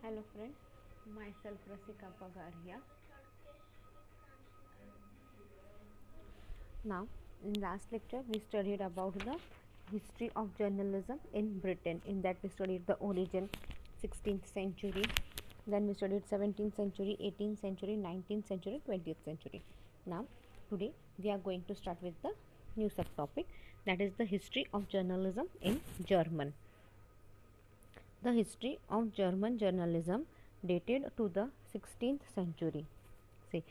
Hello friends, myself Rasika Pagaria. Now, in last lecture we studied about the history of journalism in Britain. In that we studied the origin, 16th century, then we studied 17th century, 18th century, 19th century, 20th century. Now, today we are going to start with the new subtopic, that is the history of journalism in German. The history of German journalism dated to the 16th century. See,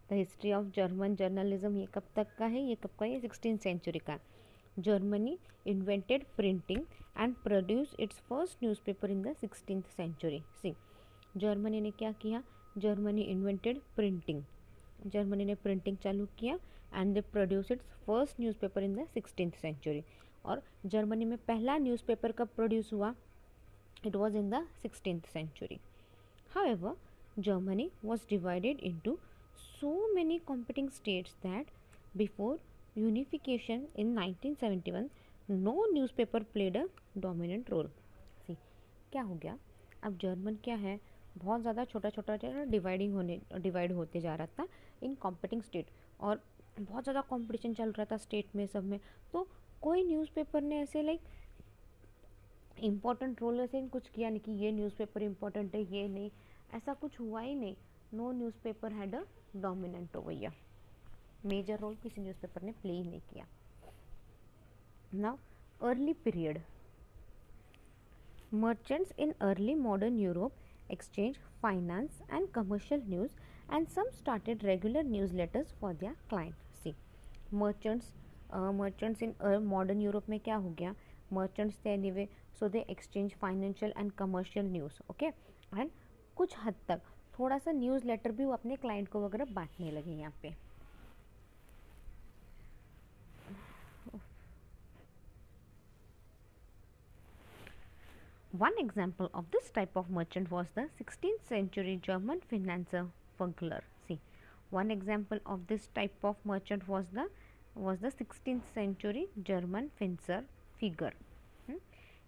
the history of German journalism ये कब तक का है, ये कब का है, 16th century का. Germany invented printing and produced its first newspaper in the 16th century. See, Germany ने क्या किया, जर्मनी invented printing, जर्मनी ने प्रिंटिंग चालू किया and they produce its first newspaper in the 16th century. और Germany में पहला न्यूज़पेपर कब प्रोड्यूस हुआ, it was in the 16th century. However, Germany was divided into so many competing states that before unification in 1971, no newspaper played a dominant role. See, क्या हो गया, अब German क्या है, बहुत ज़्यादा छोटा छोटा डिवाइड होते जा रहा था इन कॉम्पिटिंग स्टेट, और बहुत ज़्यादा कंपटीशन चल रहा था स्टेट में सब में. तो कोई न्यूज़पेपर ने ऐसे लाइक इम्पॉर्टेंट रोल ऐसे कुछ किया नहीं कि ये न्यूज़पेपर इम्पॉर्टेंट है, ये नहीं, ऐसा कुछ हुआ ही नहीं. No newspaper had a dominant over here, major role किसी न्यूज़पेपर ने प्ले ही नहीं किया. Now early period, merchants in early modern Europe exchanged finance and commercial news, and some started regular newsletters for their clients. See, merchants in modern Europe में क्या हो गया, merchants थे anyway, so they exchange financial and commercial news, okay, and कुछ हद तक थोड़ा सा न्यूज़ लेटर भी वो अपने क्लाइंट को वगैरह बांटने लगे यहाँ पे. One example of this type of merchant was the 16th century German financier Fugler. See, one example of this type of merchant was the 16th century German financier figure.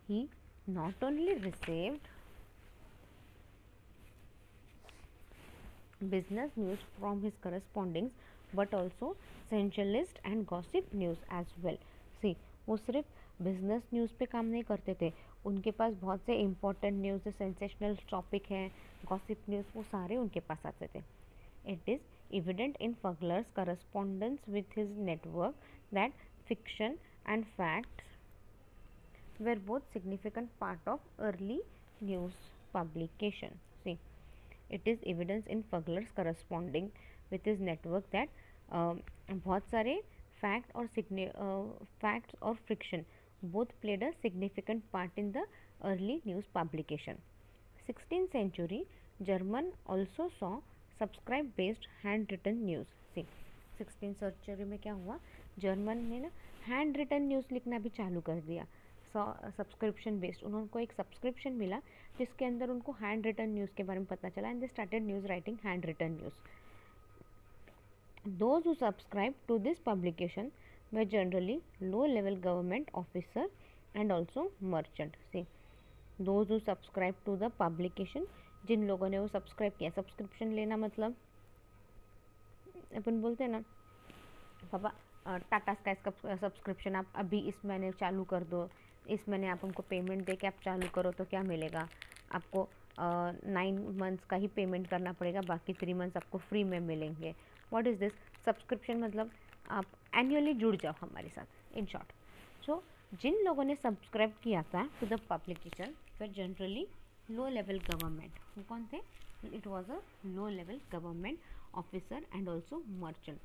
He not only received business news from his correspondents but also sensationalist and gossip news as well. See, वो सिर्फ business news पे काम नहीं करते थे, उनके पास बहुत से इम्पोर्टेंट न्यूज़, सेंसेशनल टॉपिक हैं, गॉसिप न्यूज़, वो सारे उनके पास आते थे. It is evident in Fugler's correspondence with his network that fiction and facts were both significant part of early news publication. See, it is evidence in Fugler's corresponding with his network that बहुत सारे facts or fiction both played a significant part in the early news publication. 16th century German also saw subscribe based handwritten news. See, 16th century में क्या हुआ, German ने ना hand written news लिखना भी चालू कर दिया. सब्सक्रिप्शन बेस्ड, उनको एक सब्सक्रिप्शन मिला जिसके अंदर उनको हैंड रिटन न्यूज़ के बारे में पता चला, and they started news writing handwritten news. Those who subscribed to this publication were generally low-level government officer and also merchant. See, those who subscribed to the publication, जिन लोगों ने वो subscribe किया, subscription लेना मतलब अपन बोलते हैं ना, पापा टाटा स्काई का सब्सक्रिप्शन आप अभी इस महीने चालू कर दो, इस महीने आप हमको पेमेंट दे के आप चालू करो तो क्या मिलेगा आपको, 9 मंथ्स का ही पेमेंट करना पड़ेगा, बाकी 3 मंथ्स आपको फ्री में मिलेंगे. व्हाट इज़ दिस सब्सक्रिप्शन, मतलब आप एनुअली जुड़ जाओ हमारे साथ, इन शॉर्ट. सो जिन लोगों ने सब्सक्राइब किया था टू द पब्लिकेशन फिर जनरली लो लेवल गवर्नमेंट, वो कौन थे, it was a low level government officer and also merchant.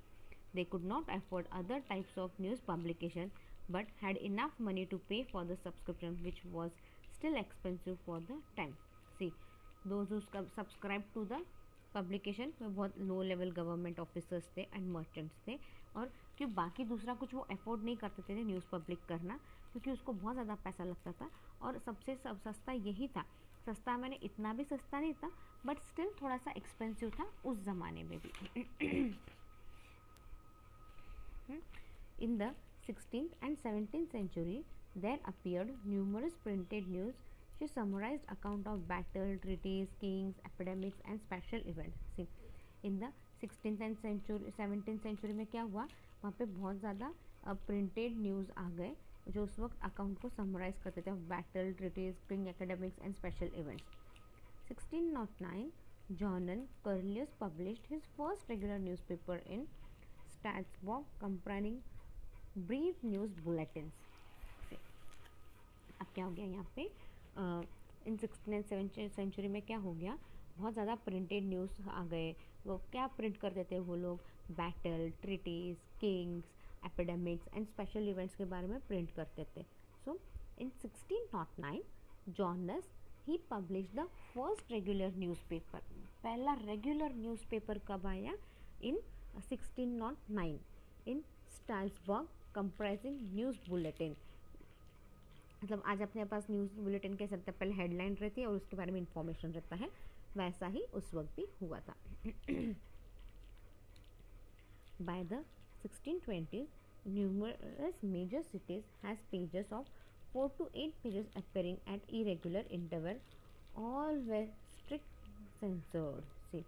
They could not afford other types of news publication but had enough money to pay for the subscription, which was still expensive for the time. See, those who subscribed to the publication में बहुत low level government officers थे and merchants थे, और क्यों बाकी दूसरा कुछ वो अफोर्ड नहीं करते थे न्यूज़ पब्लिक करना, क्योंकि उसको बहुत ज़्यादा पैसा लगता था, और सबसे सस्ता यही था. सस्ता मैंने इतना भी सस्ता नहीं था बट स्टिल थोड़ा सा एक्सपेंसिव था उस ज़माने में भी. In the 16th and 17th century, there appeared numerous printed news She summarized account of battle, treaties, kings, epidemics and special events. See, in the 16th and century 17th century में क्या हुआ, वहाँ पे बहुत ज़्यादा प्रिंटेड न्यूज़ आ गए जो उस वक्त अकाउंट को समराइज करते थे, battle, treaties, king, academics and special events. 1609 John Curlius published his first regular newspaper in Strasbourg comprising brief news bulletins. अब क्या हो गया यहाँ पे इन 16th and 17th सेंचुरी में क्या हो गया, बहुत ज़्यादा प्रिंटेड न्यूज़ आ गए. वो क्या प्रिंट करते थे वो लोग, battle, treaties, kings, epidemics and special events के बारे में प्रिंट करते थे. So in 1609 Johannes he publish the first regular newspaper. पहला रेगुलर न्यूज़पेपर कब आया, in 1609 in Strasbourg comprising news bulletin. मतलब आज अपने पास न्यूज़ बुलेटिन कह सकते हैं, पहले हेडलाइन रहती है और उसके बारे में इंफॉर्मेशन रहता है, वैसा ही उस वक्त भी हुआ था. By the 1620s, numerous major cities has pages of 4 to 8 pages appearing at irregular interval. All were strict censored. See,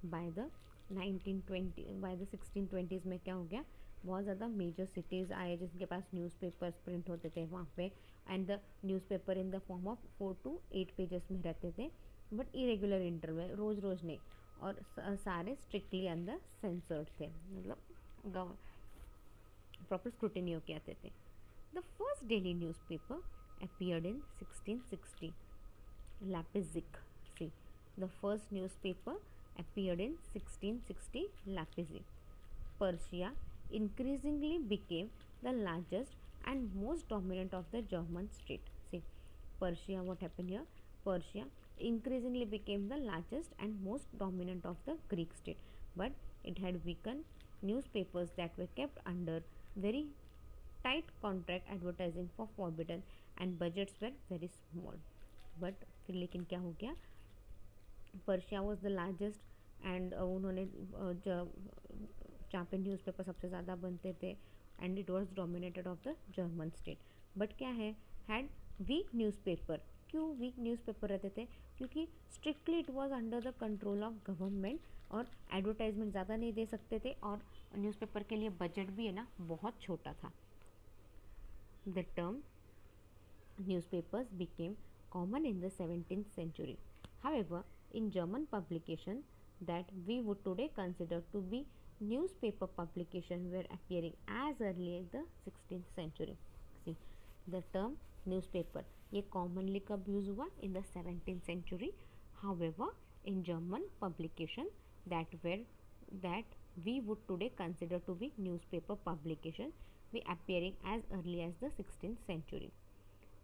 by the 1620s में क्या हो गया, बहुत ज़्यादा मेजर सिटीज़ आए जिनके पास न्यूज़पेपर्स प्रिंट होते थे वहाँ पे, and the newspaper in the form of 4 to 8 pages में रहते थे, बट इरेगुलर इंटरवल, रोज़ रोज़ नहीं, और सारे स्ट्रिक्टली अंदर सेंसर्ड थे, मतलब प्रॉपर स्क्रूटिनी होके आते थे. The first daily newspaper appeared in 1660, Leipzig. See, the first newspaper appeared in 1660, Leipzig. Persia increasingly became the largest and most dominant of the German state. See, Persia, what happened here? Persia increasingly became the largest and most dominant of the Greek state, but it had weakened newspapers that were kept under very tight contract advertising for forbidden and budgets were very small. But फिर लेकिन क्या हो गया, Persia was the largest and उन्होंने जहाँ पे newspaper सबसे ज़्यादा बनते थे, and it was dominated of the German state. But क्या है, हैड वीक न्यूज़पेपर. क्यों वीक न्यूज़पेपर रहते थे, क्योंकि strictly it was under the control of government और एडवर्टाइजमेंट ज़्यादा नहीं दे सकते थे, और न्यूज़पेपर के लिए बजट भी है ना बहुत छोटा था. The term newspapers became common in the 17th century. However, in German publication that we would today consider to be newspaper publication were appearing as early as the 16th century. See, the term newspaper ये commonly कब use हुआ, in the 17th century. However, in German publication that we would today consider to be newspaper publication were appearing as early as the 16th century.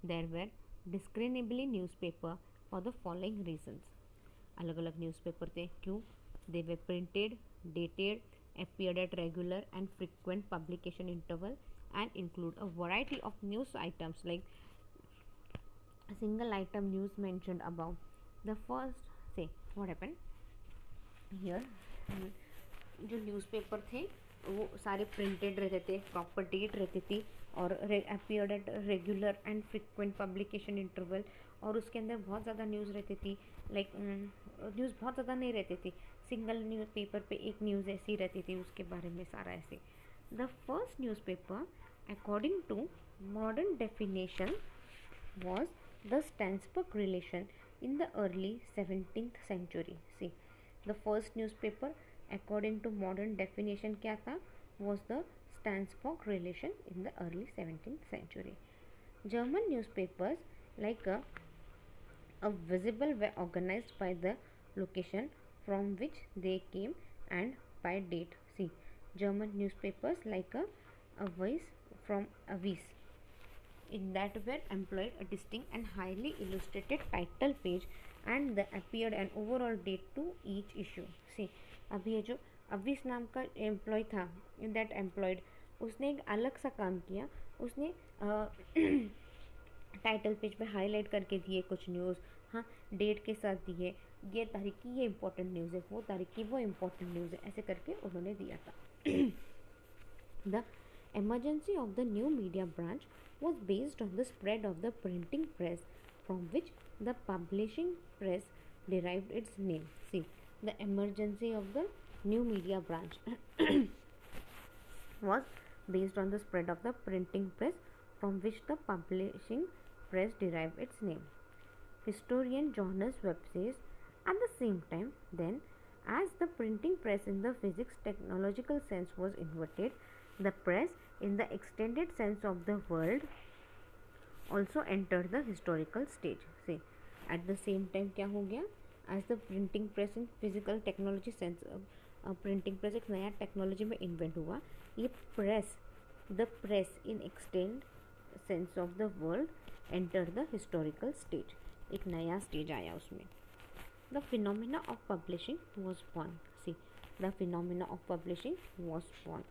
There were discernible newspaper for the following reasons. अलग अलग newspaper थे, क्यों? They were printed, dated, appeared at regular and frequent publication interval and include a variety of news items like single item news mentioned above. The first, say what happened here, जो newspaper थे वो सारे printed रहते थे, proper date रहती थी, और appeared at regular and frequent publication interval, और उसके अंदर बहुत ज़्यादा न्यूज़ रहती थी. लाइक न्यूज़ बहुत ज़्यादा नहीं रहती थी, सिंगल न्यूज़ पेपर पे एक न्यूज़ ऐसी रहती थी, उसके बारे में सारा ऐसे. The first newspaper according to modern definition was the Stansburg relation in the early 17th century. See, the first newspaper according to modern definition क्या था, was the Stansburg relation in the early 17th century. German newspapers like a visible were organized by the location from which they came and by date. See, German newspapers like a voice from a Avis, in that were employed a distinct and highly illustrated title page and the appeared an overall date to each issue. See, अभी ये जो अविस नाम का employ था, in that employed, उसने एक अलग सा काम किया. उसने टाइटल पेज पे हाईलाइट करके दिए कुछ न्यूज़, हाँ डेट के साथ दिए, ये तारीख की ये इम्पोर्टेंट न्यूज़ है, वो तारीख की वो इम्पोर्टेंट न्यूज़ है, ऐसे करके उन्होंने दिया था. The emergency of the new media branch was based on the spread of the printing press, from which the publishing press derived its name. See, the emergency of the new media branch was based on the spread of the printing press, from which the publishing press derived its name. Historian Johannes Webb says, at the same time, then, as the printing press in the physics technological sense was invented, the press in the extended sense of the word also entered the historical stage. See, at the same time क्या हो गया, as the printing press in physical technology sense, printing press एक नया technology में invent हुआ. ये press, the press in extend sense of the world enter the historical stage, एक नया स्टेज आया उसमें. The phenomena of publishing was born. See, the phenomena of publishing was born.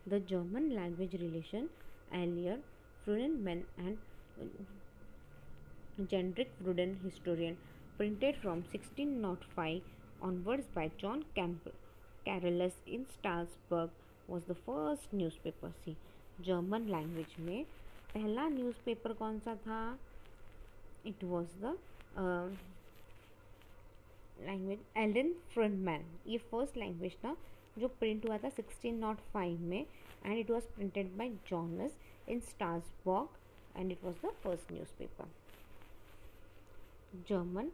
The German language relation एलियर फ्रूडेनमैन and Gendrick Fruden historian printed from 1605 onwards by John Carolus in Strasbourg was the first newspaper. See, German language में पहला newspaper कौन सा था? It was the language Alan Freudman. ये first language था जो प्रिंट हुआ था 1605 में, and it was printed by Johannes in Strasbourg, and it was the first newspaper. German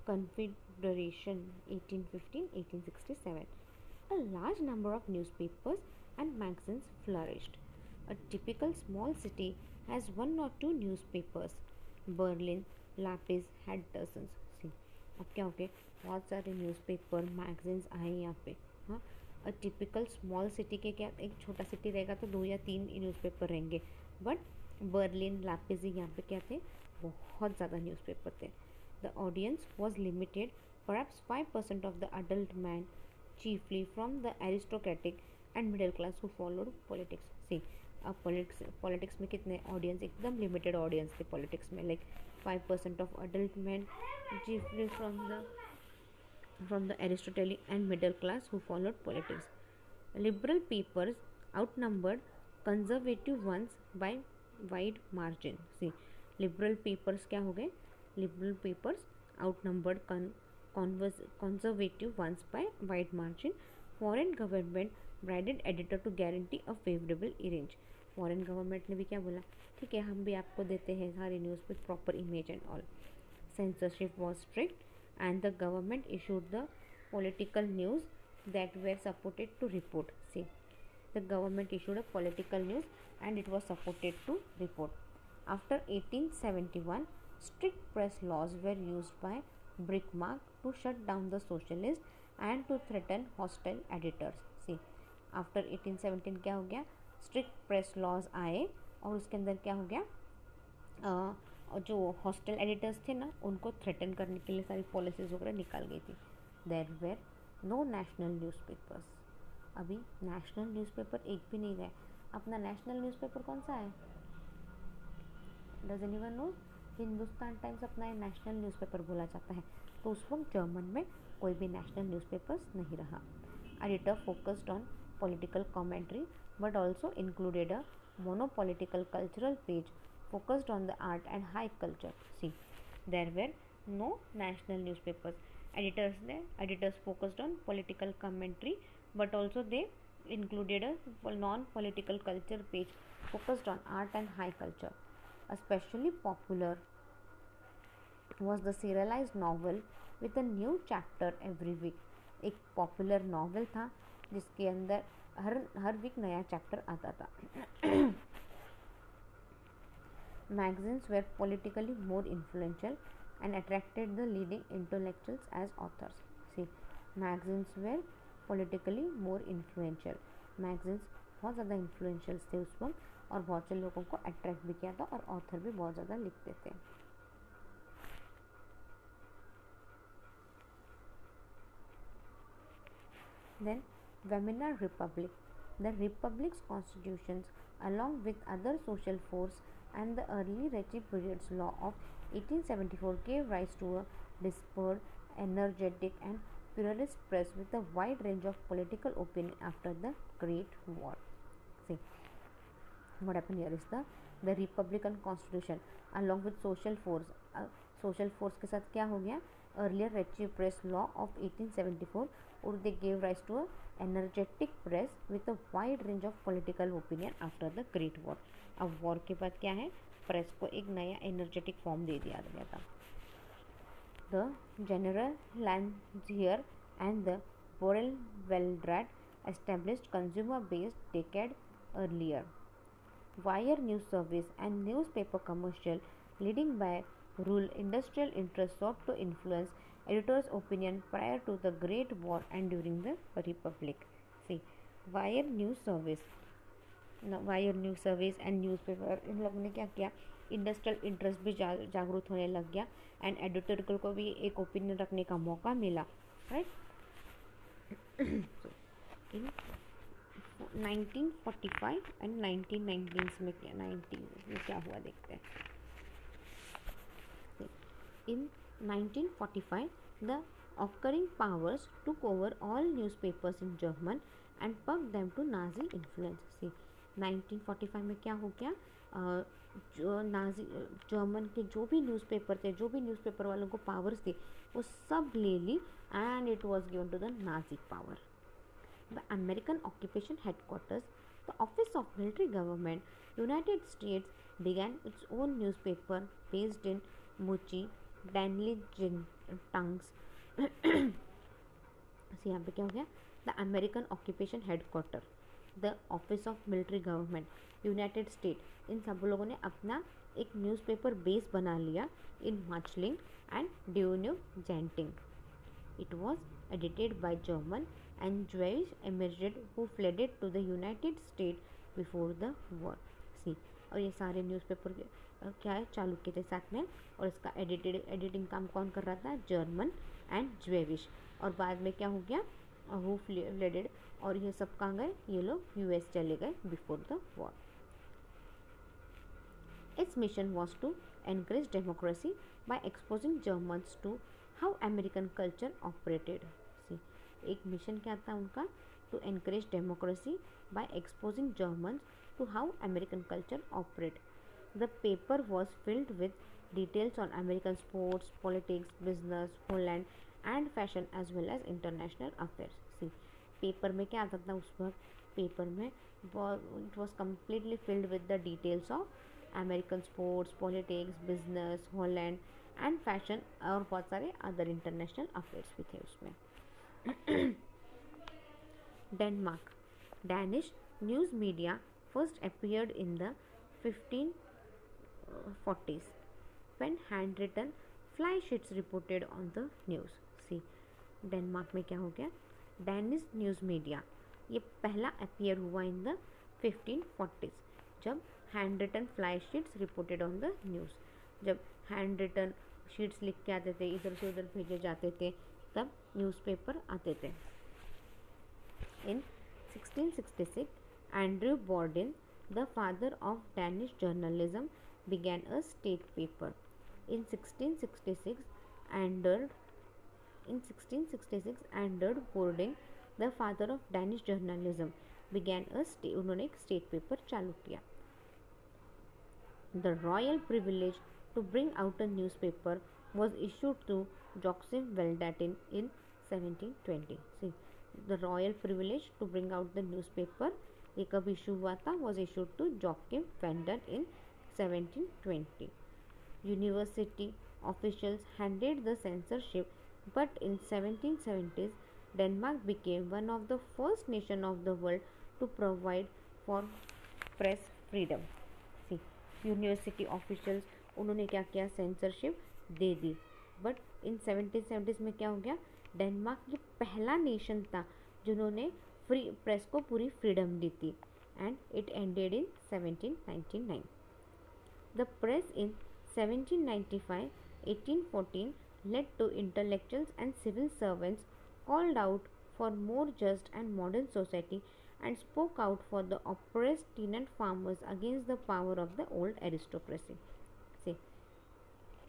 Confederation 1815-1867. A large number of newspapers and magazines flourished. A typical small city has one or two newspapers. Berlin, Lapis had dozens. See, अब क्या हो गया, बहुत सारे newspaper magazines आए यहाँ पे. हाँ, अ टिपिकल स्मॉल सिटी के क्या, एक छोटा सिटी रहेगा तो 2 या 3 न्यूज़पेपर रहेंगे, बट बर्लिन, लापिस यहाँ पे क्या थे, बहुत ज़्यादा न्यूज़पेपर थे. The audience was limited, perhaps 5% of the adult man, chiefly from the aristocratic and middle class who followed politics. See, अब पॉलिटिक्स में कितने ऑडियंस, एकदम लिमिटेड ऑडियंस थे पॉलिटिक्स में, like 5% of adult man, chiefly from the Aristotelic and middle class who followed politics. Liberal papers outnumbered conservative ones by wide margin. See, liberal papers क्या हो गए, liberal papers outnumbered conservative ones by wide margin. Foreign government bribed editor to guarantee a favorable image. Foreign government ने भी क्या बोला, ठीक है हम भी आपको देते हैं सारी news with proper image and all. Censorship was strict, and the government issued the political news that were supported to report. See, the government issued a political news and it was supported to report. After 1871, strict press laws were used by Bismarck to shut down the socialists and to threaten hostile editors. See, after 1817 क्या हो गया, strict press laws आए और उसके अंदर क्या हो गया, जो हॉस्टल एडिटर्स थे ना उनको थ्रेटन करने के लिए सारी पॉलिसीज़ वगैरह निकाल गई थी. There were no national newspapers. अभी नेशनल न्यूज़पेपर एक भी नहीं रहा. अपना नेशनल न्यूज़पेपर कौन सा है, does anyone know? Hindustan Times अपना नेशनल न्यूज़पेपर बोला जाता है. तो उस वक्त जर्मन में कोई भी नेशनल न्यूज़पेपर्स नहीं रहा. Editor focused on political commentary but also included a monopolitical cultural page focused on the art and high culture. See, there were no national newspapers. Editors focused on political commentary, but also they included a non-political culture page focused on art and high culture. Especially popular was the serialized novel with a new chapter every week. एक popular novel था जिसके अंदर हर week नया chapter आता था. Magazines were politically more influential and attracted the leading intellectuals as authors. See, magazines were politically more influential. Magazines बहुत ज़्यादा influential थे उस वक्त और बहुत से लोगों को attract भी किया था और author भी बहुत ज़्यादा लिखते थे. Then Weimar Republic. The Republic's constitutions, along with other social force and the early Reich period's law of 1874, gave rise to a dispersed, energetic and pluralist press with a wide range of political opinion after the Great War. See, what happened here is the Republican Constitution along with social force. Social force के साथ क्या हो गया, earlier रेट्रोप्रेस law of 1874, और they gave rise to a energetic press with a wide range of political opinion after the great war. अब war के बाद क्या है, प्रेस को एक नया एनर्जेटिक फॉर्म दे दिया गया था. The general Landseer and the Borel Weldrad established consumer-based decade earlier. Wire news service and newspaper commercial leading by rural industrial interests sought to influence editors' opinion prior to the Great War and during the Republic. See, wire news service and newspaper, इन लोगों ने क्या किया, industrial interest भी जागरूक होने लग गया एंड एडिटोरियल को भी एक ओपिनियन रखने का मौका मिला, राइट. इन 1945 एंड 1919 में क्या हुआ देखते हैं. In 1945, the occurring powers took over all newspapers in German and pumped them to Nazi influence. See, 1945 में क्या हो गया, जो नाजी जर्मन के जो भी न्यूज़पेपर थे, जो भी न्यूज़पेपर वालों को पावर्स थी, वो सब ले ली and it was given to the Nazi power. The American occupation headquarters, the Office of Military Government, United States, began its own newspaper based in Mochi, Danley tongues. So यहाँ पे क्या हो गया, the American occupation headquarter, the office of military government, United State, इन सब लोगों ने अपना एक न्यूज़पेपर बेस बना लिया इन मार्चलिंग एंड ड्यून्यू जेंटिंग. It was edited by German and Jewish immigrants who fled to the United States before the war. See, और ये सारे न्यूज़पेपर क्या है, चालू किए थे साथ में, और इसका एडिटिंग काम कौन कर रहा था, जर्मन एंड ज्वेविश. और बाद में क्या हो गया, हु फ्लेडेड, और ये सब कहाँ गए, ये लोग यूएस चले गए before the war. Its mission was to encourage democracy by exposing Germans to how American culture operated. See, एक मिशन क्या था उनका, to encourage democracy by exposing Germans to how American culture operate. The paper was filled with details on American sports, politics, business, Holland, and fashion as well as international affairs. See, paper में क्या आता था उस वक्त, paper में it was completely filled with the details of American sports, politics, business, Holland and fashion, और बहुत सारे अदर इंटरनेशनल अफेयर्स भी थे उसमें. Denmark, Danish news media first appeared in the 1540s when handwritten fly sheets reported on the news. See, Denmark में क्या हो गया, डैनिश न्यूज़ मीडिया ये पहला अपीयर हुआ इन द 1540s, जब handwritten fly sheets reported on the news. जब handwritten sheets लिख के आते थे, इधर से उधर भेजे जाते थे, तब न्यूज़पेपर आते थे. In 1666 Andrew Bording, the father of Danish journalism, began a state paper. In 1666 Andrew Boarding, the father of Danish journalism, began उन्होंने एक स्टेट पेपर चालू किया. The royal privilege to bring out a newspaper was issued to Joachim Veldatin in 1720. See, the royal privilege to bring out the newspaper ये कब issue हुआ था, was issued to Joachim Veldatin in 1720. University officials handled the censorship, but in 1770s Denmark became one of the first nations of the world to provide for press freedom. See, university officials उन्होंने क्या किया, censorship they the, but in 1770s में क्या हो गया, Denmark ये पहला nation था जिन्होंने फ्री प्रेस को पूरी फ्रीडम दी थी, and it ended in 1799. The press in 1795, 1814 led to intellectuals and civil servants called out for more just and modern society and spoke out for the oppressed tenant farmers against the power of the old aristocracy. See,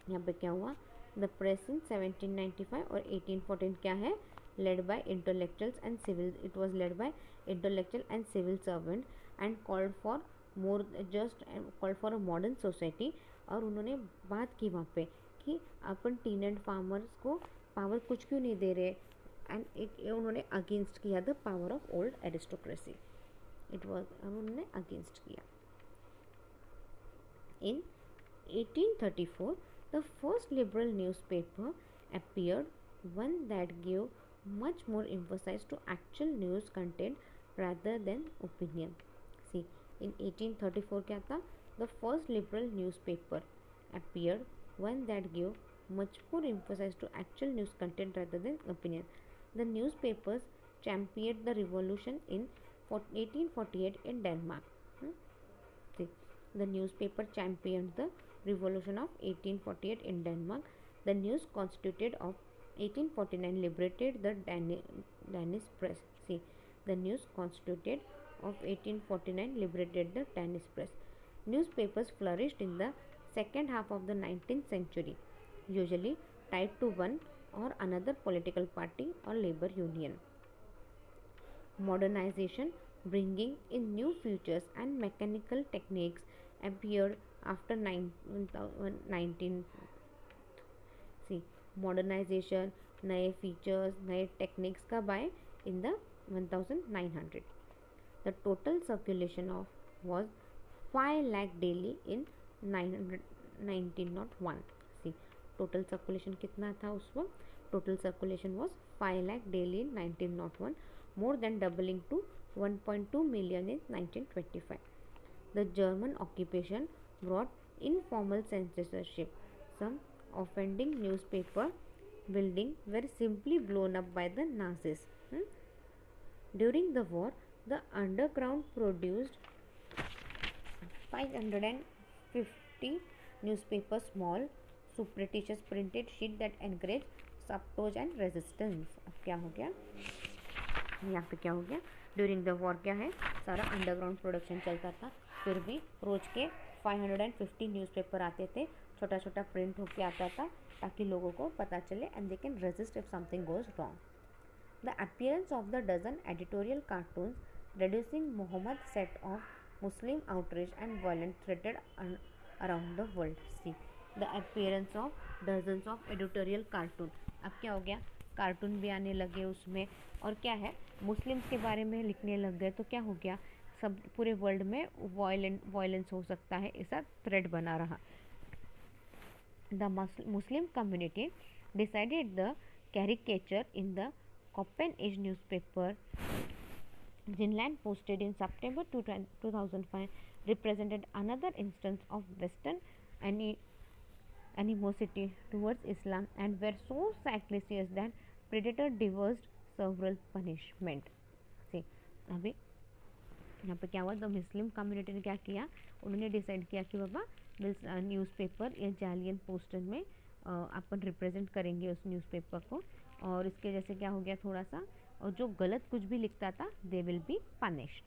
यहाँ पे क्या हुआ, the press in 1795 और 1814 क्या है, led by intellectuals and civil, it was led by intellectual and civil servant and called for more just and called for a modern society. और उन्होंने बात की वहाँ पे कि अपन टीनेड फार्मर्स को पावर कुछ क्यों नहीं दे रहे, एंड उन्होंने अगेंस्ट किया the power of old aristocracy, it was उन्होंने अगेंस्ट किया. In 1834, the first liberal newspaper appeared, one that gave much more emphasis to actual news content rather than opinion. See, in 1834 क्या था? The first liberal newspaper appeared, one that gave much more emphasis to actual news content rather than opinion. The newspapers championed the revolution in 1848 in Denmark. See, the newspaper championed the revolution of 1848 in Denmark. The news constituted of 1849 liberated the Danish press. See, the news constituted of 1849 liberated the Danish press. Newspapers flourished in the second half of the 19th century, usually tied to one or another political party or labor union. Modernization, bringing in new features and mechanical techniques, appeared after 19. See, modernization, नए features, नए techniques कब आए? In the 1900. The total circulation of was 5 lakh daily in 1901. See, total circulation कितना था उस वक्त? Total circulation was 5 lakh daily in 1901, more than doubling to 1.2 million in 1925. The German occupation brought informal censorship. Some offending newspaper buildings were simply blown up by the Nazis. During the war, the underground produced 550 newspapers, small, surreptitious printed sheet that encouraged sabotage and resistance. अब क्या हो गया? यहाँ पे क्या हो गया? During the war क्या है? सारा अंडरग्राउंड प्रोडक्शन चलता था, फिर भी रोज के 550 न्यूज़पेपर आते थे, छोटा छोटा प्रिंट होके आता था ताकि लोगों को पता चले and they can resist if something goes wrong. The appearance of the dozen editorial cartoons reducing Muhammad set of Muslim outrage and violence threatened around the world. See, the appearance of dozens of editorial cartoon. अब क्या हो गया? Cartoon भी आने लगे उसमें, और क्या है, मुस्लिम्स के बारे में लिखने लग गए, तो क्या हो गया, सब पूरे वर्ल्ड में वायलेंस हो सकता है, ऐसा थ्रेट बना रहा. The Muslim community decided the caricature in the Copenhagen newspaper Zinland, posted in September 2005, represented another instance of Western animosity towards Islam and were so sacrilegious that predator devised several punishment. See, अभी यहाँ पे क्या हुआ? The Muslim community ने क्या किया? उन्होंने decide किया कि बाबा न्यूज़पेपर या जालियन पोस्टर में अपन रिप्रेजेंट करेंगे उस न्यूज़पेपर को, और इसके जैसे क्या हो गया थोड़ा सा, और जो गलत कुछ भी लिखता था they will be punished.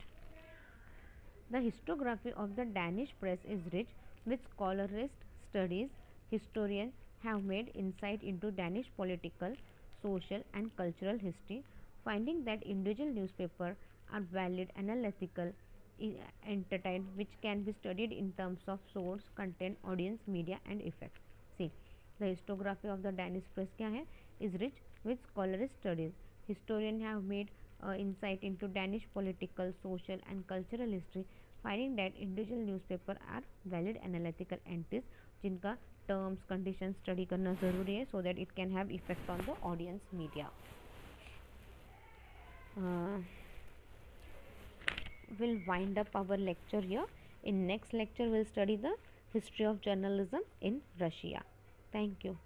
The historiography of the Danish press is rich with scholarly studies. Historians have made insight into Danish political, social and cultural history, finding that individual newspapers are valid, analytical, entertained, which can be studied in terms of source, content, audience, media and effect. See, the historiography of the Danish press क्या है? Is rich with scholarly studies. Historians have made insight into Danish political, social and cultural history, finding that individual newspapers are valid analytical entities जिनका terms condition study करना ज़रूरी है, so that it can have effect on the audience media. We'll wind up our lecture here. In next lecture we'll study the history of journalism in Russia. Thank you.